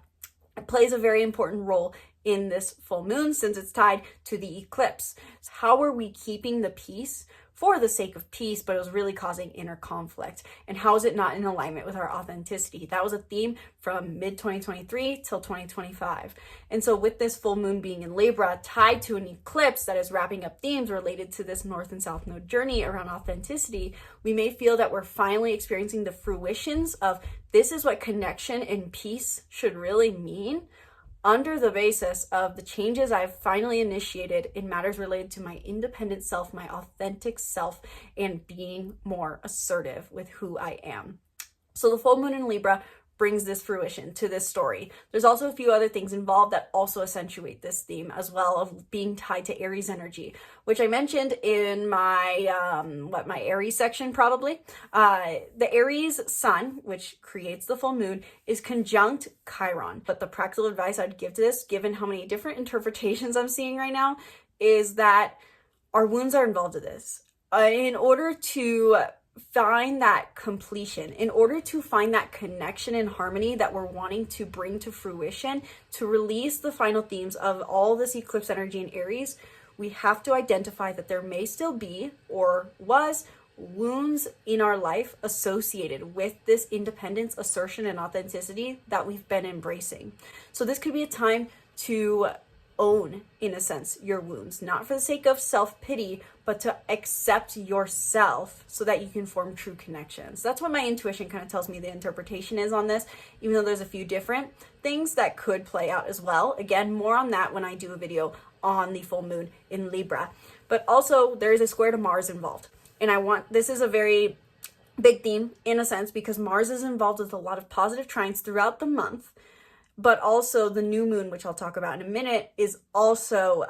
S1: plays a very important role in this full moon since it's tied to the eclipse. How are we keeping the peace for the sake of peace, but it was really causing inner conflict? And how is it not in alignment with our authenticity? That was a theme from mid-2023 till 2025. And so with this full moon being in Libra, tied to an eclipse that is wrapping up themes related to this North and South Node journey around authenticity, we may feel that we're finally experiencing the fruitions of this is what connection and peace should really mean, under the basis of the changes I've finally initiated in matters related to my independent self, my authentic self, and being more assertive with who I am. So the full moon in Libra brings this fruition to this story. There's also a few other things involved that also accentuate this theme as well, of being tied to Aries energy, which I mentioned in my my Aries section probably. The Aries sun, which creates the full moon, is conjunct Chiron. But the practical advice I'd give to this, given how many different interpretations I'm seeing right now, is that our wounds are involved in this. In order to find that completion, in order to find that connection and harmony that we're wanting to bring to fruition, to release the final themes of all this eclipse energy in Aries, we have to identify that there may still be, or was, wounds in our life associated with this independence, assertion, and authenticity that we've been embracing. So this could be a time to own, in a sense, your wounds, not for the sake of self-pity, but to accept yourself so that you can form true connections. That's what my intuition kind of tells me the interpretation is on this, even though there's a few different things that could play out as well. Again, more on that when I do a video on the full moon in Libra. But also there is a square to Mars involved. And this is a very big theme in a sense, because Mars is involved with a lot of positive trines throughout the month. But also the new moon, which I'll talk about in a minute, is also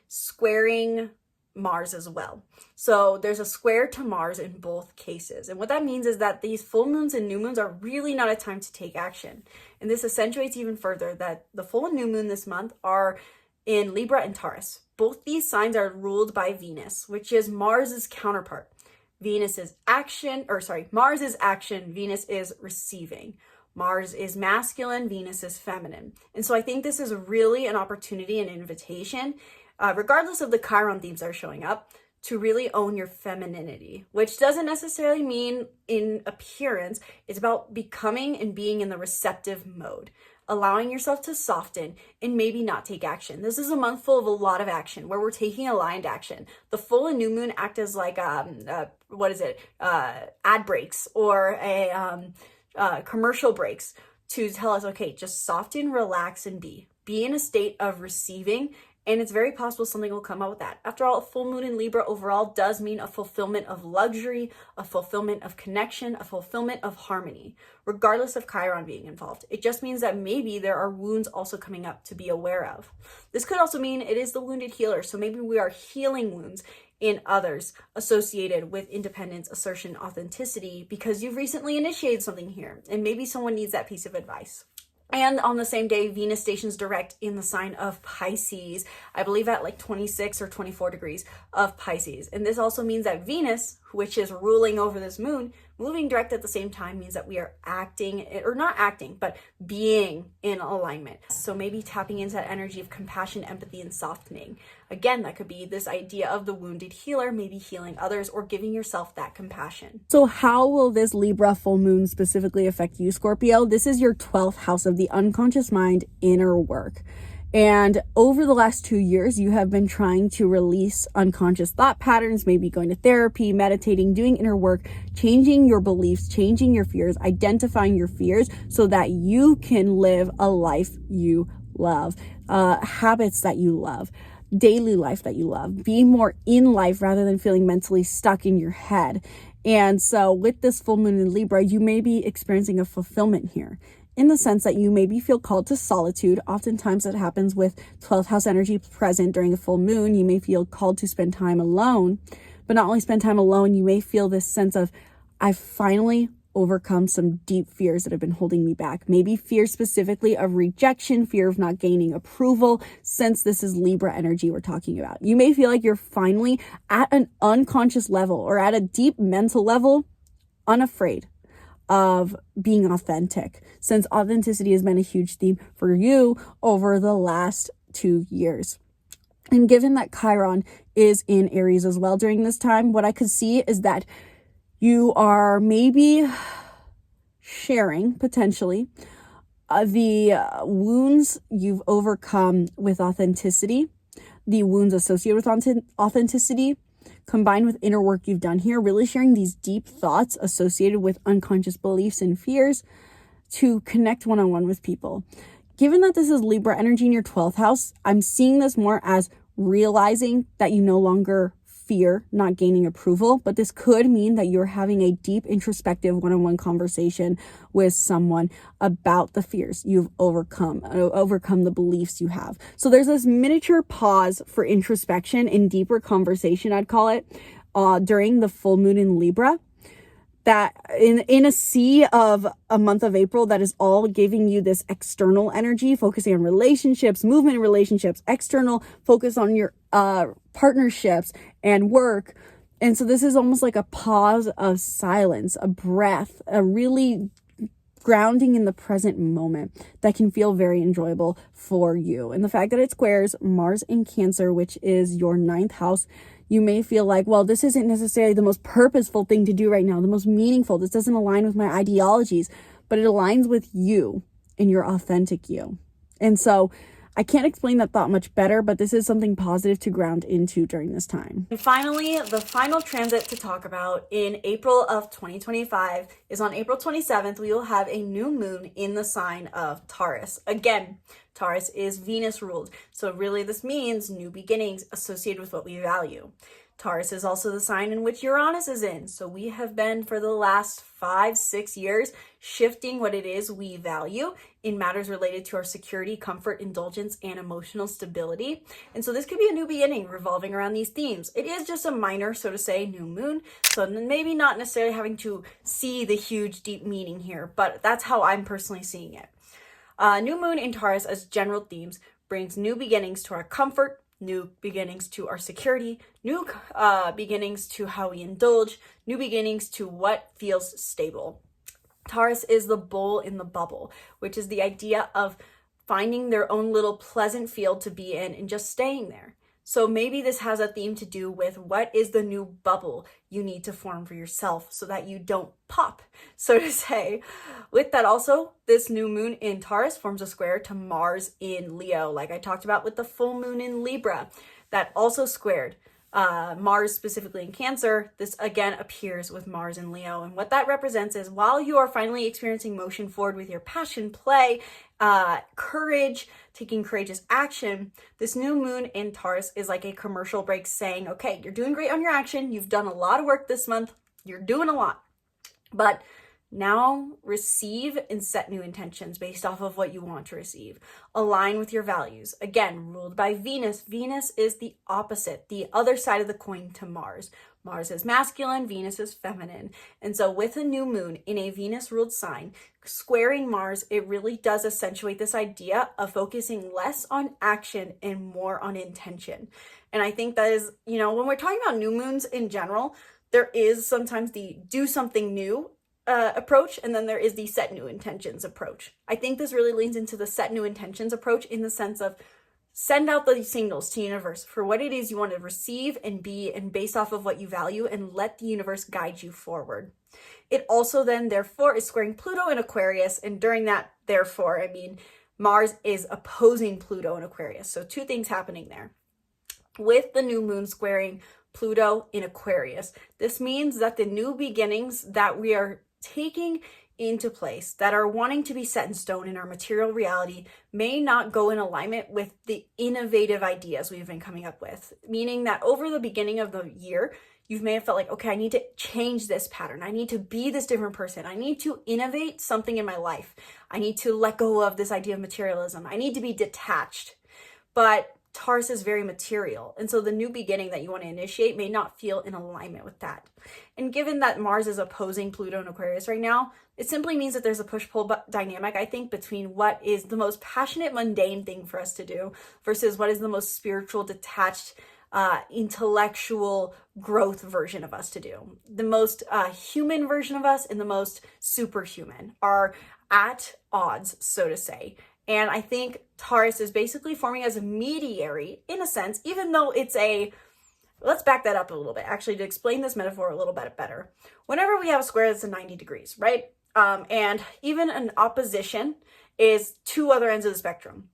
S1: squaring Mars as well. So there's a square to Mars in both cases. And what that means is that these full moons and new moons are really not a time to take action. And this accentuates even further that the full and new moon this month are in Libra and Taurus. Both these signs are ruled by Venus, which is Mars's counterpart. Mars is action, Venus is receiving. Mars is masculine, Venus is feminine. And so I think this is really an opportunity, an invitation, regardless of the Chiron themes that are showing up, to really own your femininity, which doesn't necessarily mean in appearance. It's about becoming and being in the receptive mode, allowing yourself to soften and maybe not take action. This is a month full of a lot of action where we're taking aligned action. The full and new moon act as like, ad breaks or commercial breaks to tell us, okay, just soften, relax, and be in a state of receiving. And it's very possible something will come out with that. After all, a full moon in Libra overall does mean a fulfillment of luxury, a fulfillment of connection, a fulfillment of harmony, regardless of Chiron being involved. It just means that maybe there are wounds also coming up to be aware of. This could also mean it is the wounded healer. So maybe we are healing wounds in others associated with independence, assertion, authenticity, because you've recently initiated something here and maybe someone needs that piece of advice. And on the same day, Venus stations direct in the sign of Pisces, I believe at like 26 or 24 degrees of Pisces. And this also means that Venus, which is ruling over this moon, moving direct at the same time means that we are acting, or not acting, but being in alignment. So maybe tapping into that energy of compassion, empathy, and softening. Again, that could be this idea of the wounded healer, maybe healing others or giving yourself that compassion.
S2: So how will this Libra full moon specifically affect you, Scorpio? This is your 12th house of the unconscious mind, inner work. And over the last 2 years, you have been trying to release unconscious thought patterns, maybe going to therapy, meditating, doing inner work, changing your beliefs, changing your fears, identifying your fears so that you can live a life you love, habits that you love, daily life that you love, be more in life rather than feeling mentally stuck in your head. And so with this full moon in Libra, you may be experiencing a fulfillment here, in the sense that you maybe feel called to solitude. Oftentimes it happens with 12th house energy present during a full moon. You may feel called to spend time alone, but not only spend time alone, you may feel this sense of, I've finally overcome some deep fears that have been holding me back. Maybe fear specifically of rejection, fear of not gaining approval, since this is Libra energy we're talking about. You may feel like you're finally at an unconscious level or at a deep mental level, unafraid of being authentic, since authenticity has been a huge theme for you over the last 2 years. And given that Chiron is in Aries as well during this time, what I could see is that you are maybe sharing potentially the wounds you've overcome with authenticity, the wounds associated with authenticity, combined with inner work you've done here, really sharing these deep thoughts associated with unconscious beliefs and fears to connect one-on-one with people. Given that this is Libra energy in your 12th house, I'm seeing this more as realizing that you no longer fear not gaining approval, but this could mean that you're having a deep introspective one-on-one conversation with someone about the fears you've overcome the beliefs you have. So there's this miniature pause for introspection and deeper conversation, I'd call it, during the full moon in Libra, that in a sea of a month of April that is all giving you this external energy, focusing on relationships, movement in relationships, external focus on your partnerships and work. And so this is almost like a pause of silence, a breath, a really grounding in the present moment that can feel very enjoyable for you. And the fact that it squares Mars in Cancer, which is your 9th house, you may feel like, well, this isn't necessarily the most purposeful thing to do right now, the most meaningful. This doesn't align with my ideologies, but it aligns with you and your authentic you. And so I can't explain that thought much better, but this is something positive to ground into during this time.
S1: And finally, the final transit to talk about in April of 2025 is on April 27th. We will have a new moon in the sign of Taurus. Again, Taurus is Venus ruled. So really this means new beginnings associated with what we value. Taurus is also the sign in which Uranus is in. So we have been for the last 5-6 years shifting what it is we value in matters related to our security, comfort, indulgence, and emotional stability. And so this could be a new beginning revolving around these themes. It is just a minor, so to say, new moon. So maybe not necessarily having to see the huge deep meaning here, but that's how I'm personally seeing it. New moon in Taurus as general themes brings new beginnings to our comfort, new beginnings to our security, new beginnings to how we indulge, new beginnings to what feels stable. Taurus is the bull in the bubble, which is the idea of finding their own little pleasant field to be in and just staying there. So maybe this has a theme to do with what is the new bubble you need to form for yourself so that you don't pop, so to say. With that also, this new moon in Taurus forms a square to Mars in Leo, like I talked about with the full moon in Libra. That also squared Mars specifically in Cancer. This again appears with Mars in Leo. And what that represents is while you are finally experiencing motion forward with your passion, play, courage, taking courageous action, this new moon in Taurus is like a commercial break saying, okay, you're doing great on your action. You've done a lot of work this month. You're doing a lot. But now receive and set new intentions based off of what you want to receive. Align with your values. Again, ruled by Venus. Venus is the opposite, the other side of the coin to Mars. Mars is masculine, Venus is feminine. And so with a new moon in a Venus-ruled sign, squaring Mars, it really does accentuate this idea of focusing less on action and more on intention. And I think that is, when we're talking about new moons in general, there is sometimes the do something new approach, and then there is the set new intentions approach. I think this really leans into the set new intentions approach in the sense of send out the signals to the universe for what it is you want to receive and be, and based off of what you value, and let the universe guide you forward. It also then, therefore, is squaring Pluto in Aquarius, and during that, therefore, I mean, Mars is opposing Pluto in Aquarius. So two things happening there. With the new moon squaring Pluto in Aquarius, this means that the new beginnings that we are taking into place, that are wanting to be set in stone in our material reality, may not go in alignment with the innovative ideas we've been coming up with. Meaning that over the beginning of the year, you may have felt like, okay, I need to change this pattern. I need to be this different person. I need to innovate something in my life. I need to let go of this idea of materialism. I need to be detached. But Taurus is very material. And so the new beginning that you want to initiate may not feel in alignment with that. And given that Mars is opposing Pluto in Aquarius right now, it simply means that there's a push-pull dynamic, I think, between what is the most passionate, mundane thing for us to do versus what is the most spiritual, detached, intellectual growth version of us to do. The most human version of us and the most superhuman are at odds, so to say. And I think Taurus is basically forming as a mediary in a sense, even though it's let's back that up a little bit, actually, to explain this metaphor a little bit better. Whenever we have a square that's 90 degrees, right? And even an opposition is two other ends of the spectrum.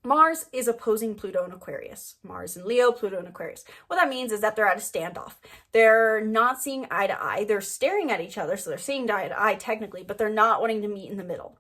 S1: Mars is opposing Pluto in Aquarius. Mars in Leo, Pluto in Aquarius. What that means is that they're at a standoff. They're not seeing eye to eye. They're staring at each other, so they're seeing eye to eye technically, but they're not wanting to meet in the middle.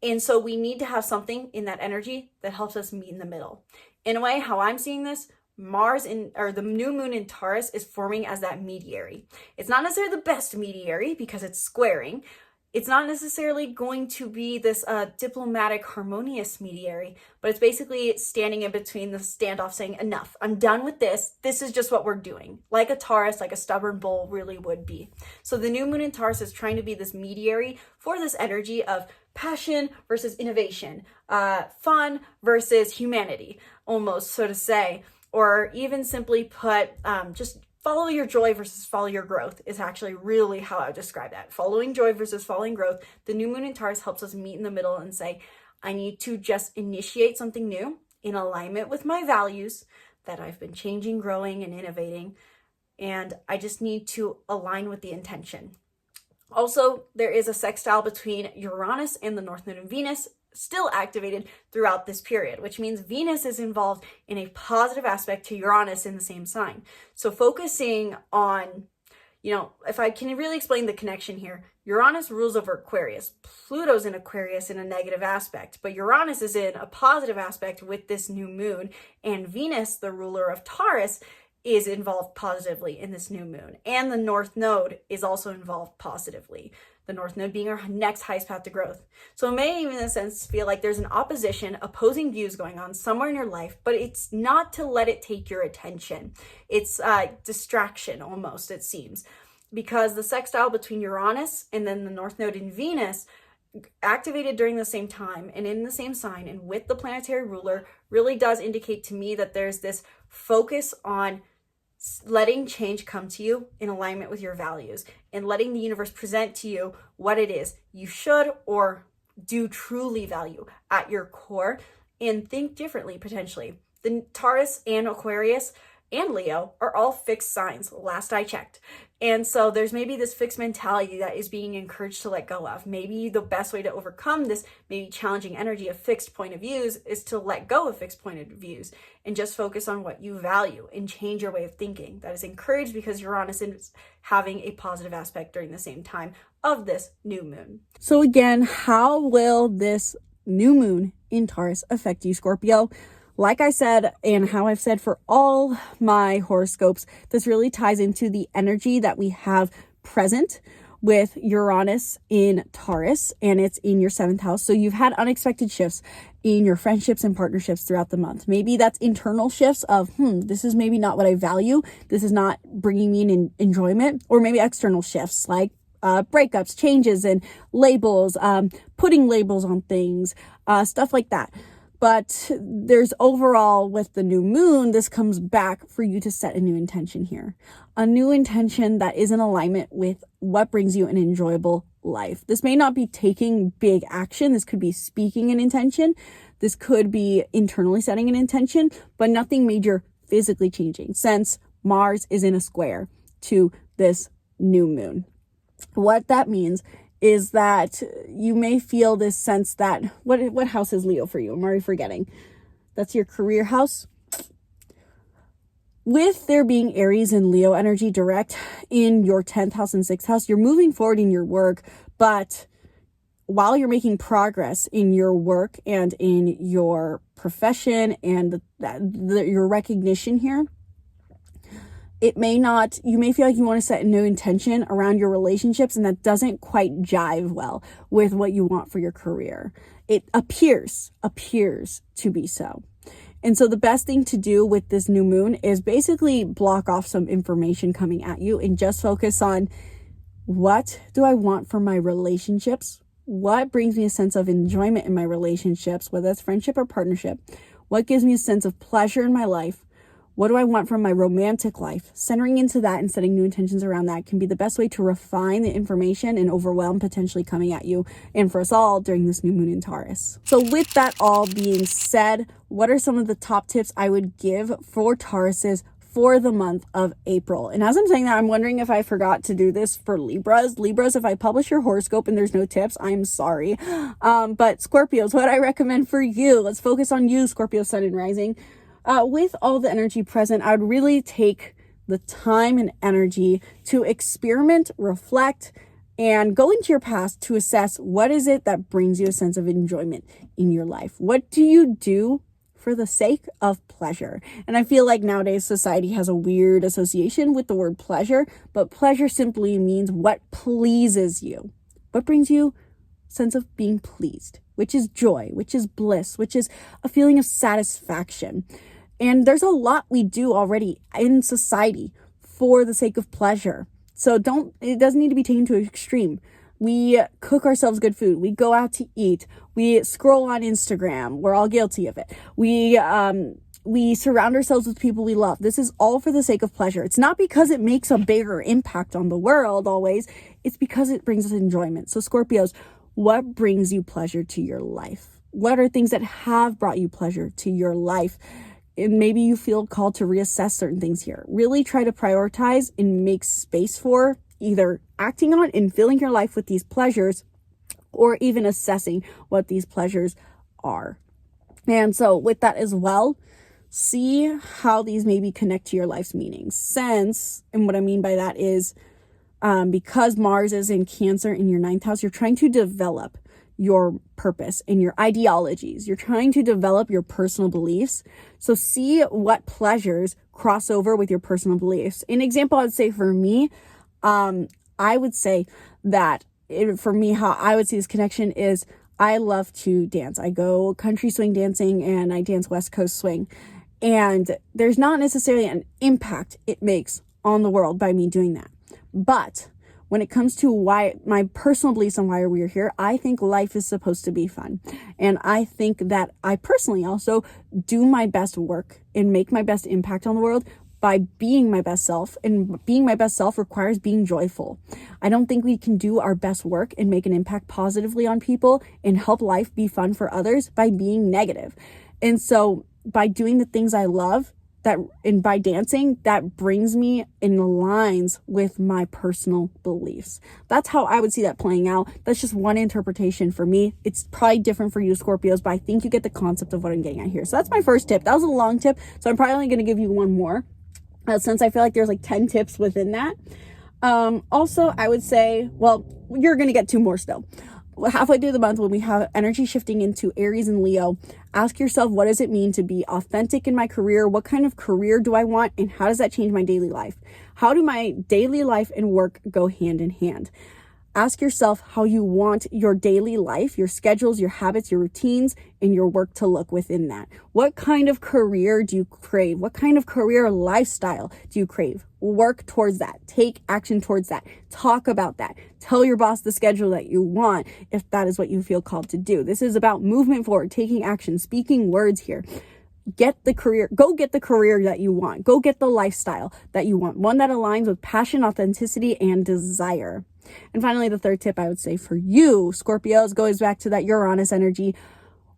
S1: And so we need to have something in that energy that helps us meet in the middle. In a way, how I'm seeing this, the new moon in Taurus is forming as that mediary. It's not necessarily the best mediary because it's squaring. It's not necessarily going to be this diplomatic, harmonious mediary, but it's basically standing in between the standoff saying, enough, I'm done with this. This is just what we're doing. Like a Taurus, like a stubborn bull really would be. So the new moon in Taurus is trying to be this mediary for this energy of passion versus innovation, fun versus humanity, almost, so to say. Or even simply put, just follow your joy versus follow your growth is actually really how I would describe that. Following joy versus following growth. The new moon in Taurus helps us meet in the middle and say, I need to just initiate something new in alignment with my values that I've been changing, growing, and innovating. And I just need to align with the intention. Also, there is a sextile between Uranus and the North Node in Venus, still activated throughout this period, which means Venus is involved in a positive aspect to Uranus in the same sign. So focusing on, if I can really explain the connection here, Uranus rules over Aquarius. Pluto's in Aquarius in a negative aspect, but Uranus is in a positive aspect with this new moon, and Venus, the ruler of Taurus, is involved positively in this new moon. And the North Node is also involved positively. The North Node being our next highest path to growth. So it may even in a sense feel like there's an opposition, opposing views going on somewhere in your life, but it's not to let it take your attention. It's distraction almost, it seems. Because the sextile between Uranus and then the North Node in Venus activated during the same time and in the same sign and with the planetary ruler really does indicate to me that there's this focus on letting change come to you in alignment with your values and letting the universe present to you what it is you should or do truly value at your core and think differently potentially. The Taurus and Aquarius and Leo are all fixed signs, last I checked. And so there's maybe this fixed mentality that is being encouraged to let go of. Maybe the best way to overcome this maybe challenging energy of fixed point of views is to let go of fixed point of views and just focus on what you value and change your way of thinking. That is encouraged because Uranus is having a positive aspect during the same time of this new moon.
S2: So again, how will this new moon in Taurus affect you, Scorpio? Like I said, and how I've said for all my horoscopes, this really ties into the energy that we have present with Uranus in Taurus, and it's in your 7th house. So you've had unexpected shifts in your friendships and partnerships throughout the month. Maybe that's internal shifts of, this is maybe not what I value. This is not bringing me in enjoyment. Or maybe external shifts like breakups, changes in labels, putting labels on things, stuff like that. But there's overall, with the new moon, this comes back for you to set a new intention here. A new intention that is in alignment with what brings you an enjoyable life. This may not be taking big action. This could be speaking an intention. This could be internally setting an intention, but nothing major physically changing since Mars is in a square to this new moon. What that means is that you may feel this sense that, what house is Leo for you? I'm already forgetting. That's your career house. With there being Aries and Leo energy direct in your 10th house and 6th house, you're moving forward in your work, but while you're making progress in your work and in your profession and your recognition here, you may feel like you want to set a new intention around your relationships, and that doesn't quite jive well with what you want for your career. It appears to be so. And so the best thing to do with this new moon is basically block off some information coming at you and just focus on, what do I want for my relationships? What brings me a sense of enjoyment in my relationships, whether that's friendship or partnership? What gives me a sense of pleasure in my life? What do I want from my romantic life? Centering into that and setting new intentions around that can be the best way to refine the information and overwhelm potentially coming at you and for us all during this new moon in Taurus. So with that all being said, what are some of the top tips I would give for Tauruses for the month of April? And as I'm saying that, I'm wondering if I forgot to do this for Libras. Libras, if I publish your horoscope and there's no tips, I'm sorry. But Scorpios, what I recommend for you, let's focus on you, Scorpio sun and rising. With all the energy present, I would really take the time and energy to experiment, reflect, and go into your past to assess what is it that brings you a sense of enjoyment in your life. What do you do for the sake of pleasure? And I feel like nowadays society has a weird association with the word pleasure, but pleasure simply means what pleases you. What brings you a sense of being pleased, which is joy, which is bliss, which is a feeling of satisfaction. And there's a lot we do already in society for the sake of pleasure. So it doesn't need to be taken to an extreme. We cook ourselves good food. We go out to eat. We scroll on Instagram. We're all guilty of it. We surround ourselves with people we love. This is all for the sake of pleasure. It's not because it makes a bigger impact on the world always. It's because it brings us enjoyment. So Scorpios, what brings you pleasure to your life? What are things that have brought you pleasure to your life? And maybe you feel called to reassess certain things here. Really try to prioritize and make space for either acting on and filling your life with these pleasures or even assessing what these pleasures are. And so with that as well, see how these maybe connect to your life's meaning. Since, and what I mean by that is because Mars is in Cancer in your 9th house, you're trying to develop your purpose and your ideologies. You're trying to develop your personal beliefs. So see what pleasures cross over with your personal beliefs. An example I would say for me, I would say that for me, how I would see this connection is I love to dance. I go country swing dancing and I dance West Coast swing. And there's not necessarily an impact it makes on the world by me doing that. But when it comes to why my personal beliefs on why we're here, I think life is supposed to be fun. And I think that I personally also do my best work and make my best impact on the world by being my best self. And being my best self requires being joyful. I don't think we can do our best work and make an impact positively on people and help life be fun for others by being negative. And so by doing the things I love, and by dancing, that brings me in aligns with my personal beliefs. That's how I would see that playing out. That's just one interpretation for me. It's probably different for you Scorpios, but I think you get the concept of what I'm getting at here. So that's my first tip. That was a long tip, so I'm probably only going to give you one more since I feel like there's like 10 tips within that. Also, I would say, well, you're going to get 2 more still. Halfway through the month, when we have energy shifting into Aries and Leo, ask yourself, what does it mean to be authentic in my career? What kind of career do I want? And how does that change my daily life? How do my daily life and work go hand in hand? Ask yourself how you want your daily life, your schedules, your habits, your routines, and your work to look within that. What kind of career do you crave? What kind of career lifestyle do you crave? Work towards that. Take action towards that. Talk about that. Tell your boss the schedule that you want if that is what you feel called to do. This is about movement forward, taking action, speaking words here. Go get the career that you want. Go get the lifestyle that you want. One that aligns with passion, authenticity, and desire. And finally, the third tip I would say for you, Scorpios, goes back to that Uranus energy.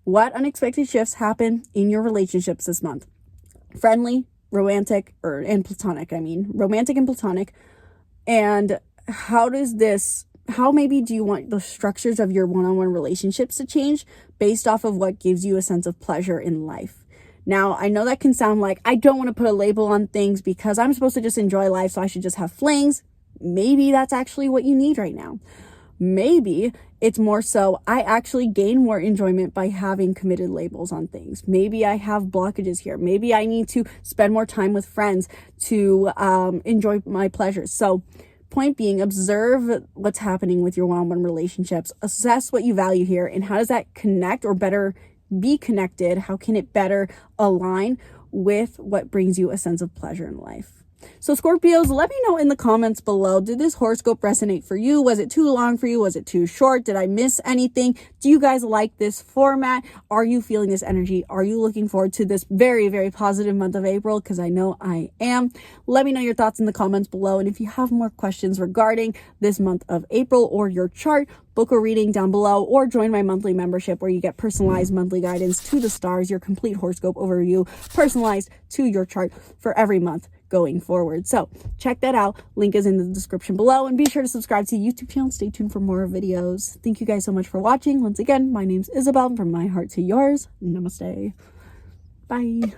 S2: What unexpected shifts happen in your relationships this month? Friendly, romantic, and platonic. Romantic and platonic. And how maybe do you want the structures of your one-on-one relationships to change based off of what gives you a sense of pleasure in life? Now, I know that can sound like I don't want to put a label on things because I'm supposed to just enjoy life, so I should just have flings. Maybe that's actually what you need right now. Maybe it's more so I actually gain more enjoyment by having committed labels on things. Maybe I have blockages here. Maybe I need to spend more time with friends to enjoy my pleasures. So point being, observe what's happening with your one-on-one relationships. Assess what you value here and how does that connect or better be connected? How can it better align with what brings you a sense of pleasure in life? So Scorpios, let me know in the comments below, did this horoscope resonate for you? Was it too long for you? Was it too short? Did I miss anything? Do you guys like this format? Are you feeling this energy? Are you looking forward to this very, very positive month of April? Because I know I am. Let me know your thoughts in the comments below. And if you have more questions regarding this month of April or your chart, book a reading down below or join my monthly membership where you get personalized monthly guidance to the stars, your complete horoscope overview, personalized to your chart for every month going forward. So check that out. Link is in the description below, and be sure to subscribe to the YouTube channel. Stay tuned for more videos. Thank you guys so much for watching. Once again, my name's Isabelle, and from my heart to yours, namaste. Bye.